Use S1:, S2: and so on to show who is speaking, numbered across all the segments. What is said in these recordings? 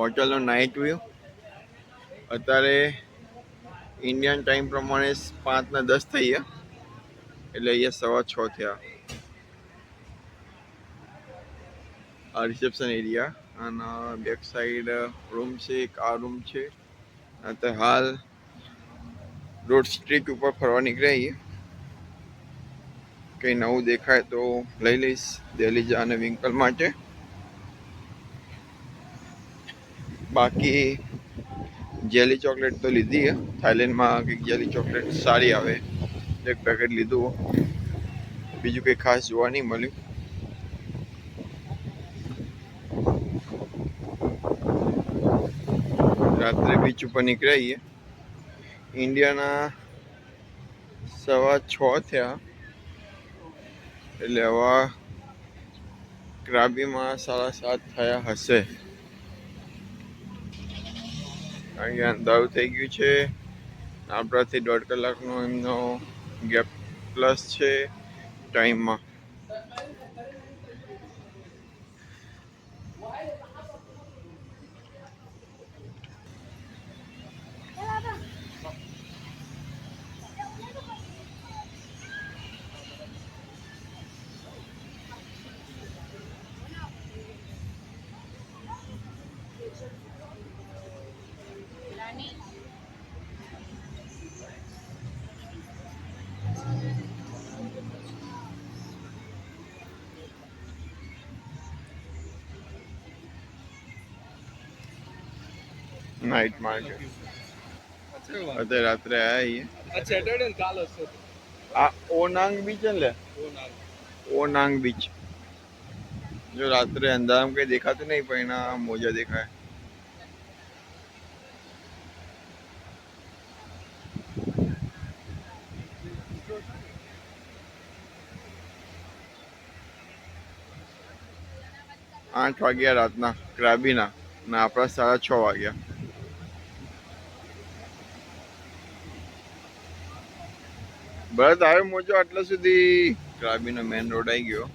S1: હોટલનો night view. અત્યારે Indian time પ્રમાણે 5:10 થઈ ગયા, એટલે અહીંયા 6:15 થયા. આ રિસેપ્શન એરિયા અને બેક સાઈડ રૂમ છે. એક આ રૂમ છે. અત્યારે હાલ રોડ સ્ટ્રીટ ઉપર ફરવા નીકળ્યા છીએ. કંઈ નવું દેખાય તો લઈ લઈશ દહેલીજા અને વિંકલ માટે. બાકી જેલી ચોકલેટ તો લીધી છે. થાઈલેન્ડમાં કંઈક જેલી ચોકલેટ સારી આવે, એક પેકેટ લીધું. બીજું કંઈ ખાસ જોવા નહીં મળ્યું. રાત્રે બીચ ઉપર નીકળ્યા છીએ. ઇન્ડિયાના 6:15 થયા, એટલે હવે ક્રાબીમાં 7:30 થયા હશે. અહીંયા અંધારું થઈ ગયું છે. આપણાથી 1.5 કલાકનો એમનો ગેપ પ્લસ છે ટાઈમમાં. નાઇટ માર્કેટ અત્યારે રાત્રે આવ્યા છીએ. આ ઓનાંગ બીચ ને, ઓનાંગ બીચ. જો રાત્રે અંધારામાં કઈ દેખાતું નહીં, પણ એના મોજા દેખાય. આઠ વાગ્યા રાતના ક્રાબીના, ને આપણા 6:30 વાગ્યા. ભરત આવ્યો મોજો આટલા સુધી. ક્રાબીનો મેઇન રોડ આવી ગયો.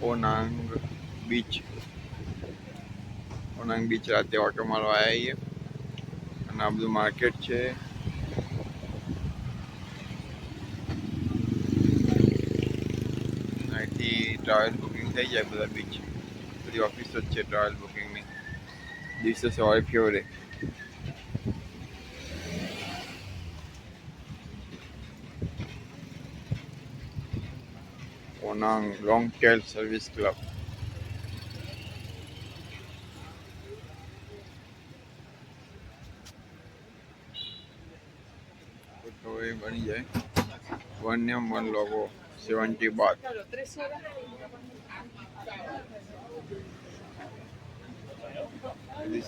S1: ઓનાંગ બીચ. ઓનાંગ બીચ રાતે ઓટો મારવા આવ્યા છીએ. અને આ બધું માર્કેટ છે. અહીંથી ટ્રાવેલ બુકિંગ થઈ જાય બધા બીચ. બધી ઓફિસ જ છે ટ્રાવેલ બુકિંગની. દિવસે સવારે ફેવરે. ઓનાંગ લોંગ ટેલ સર્વિસ ક્લબ. તો એ બની જાય. 1 name 1 logo 70 baht.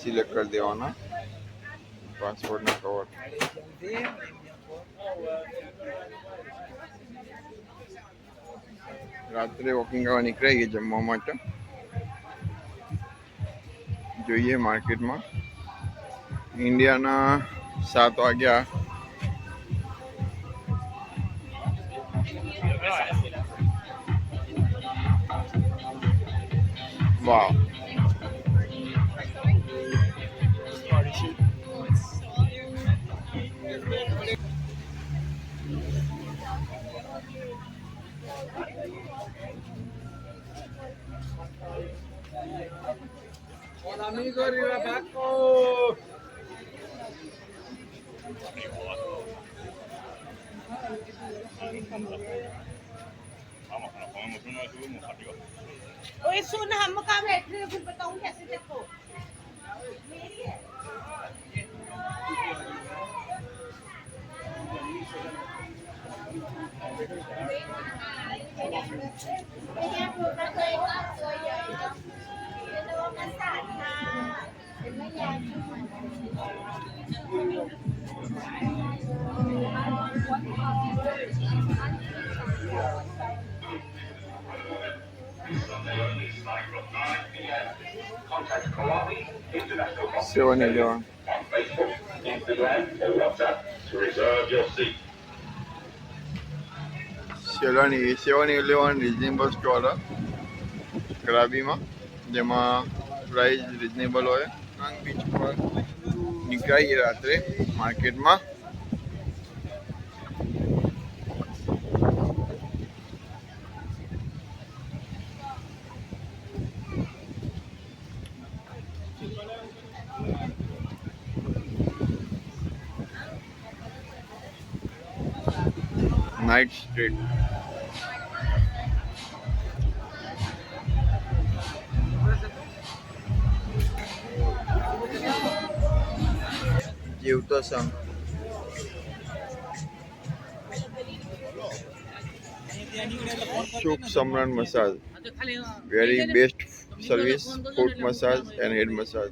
S1: सिलेक्ट कर देवाना पासपोर्ट ना कवर. રાત્રે વોકિંગ કરવા નીકળાઈ ગઈ જમવા માટે. જોઈએ માર્કેટમાં. ઇન્ડિયાના 7 વાગ્યા. વાવ. Hola amigo, arriba Paco. Vamos, nos comemos uno y subimos arriba. ओए सुन, हम कहाँ बैठ रहे हो, फिर बताऊँ कैसे देखो. Seven eleven. Seven eleven reasonable store ક્રાબીમાં, જેમાં પ્રાઇસ રિઝનેબલ હોય. નાંગ બીચ પર નીકળીએ રાત્રે માર્કેટમાં. નાઇટ સ્ટ્રીટ જીવતો સંઘ સુખ સમરણ massage, very best service, foot massage and head massage.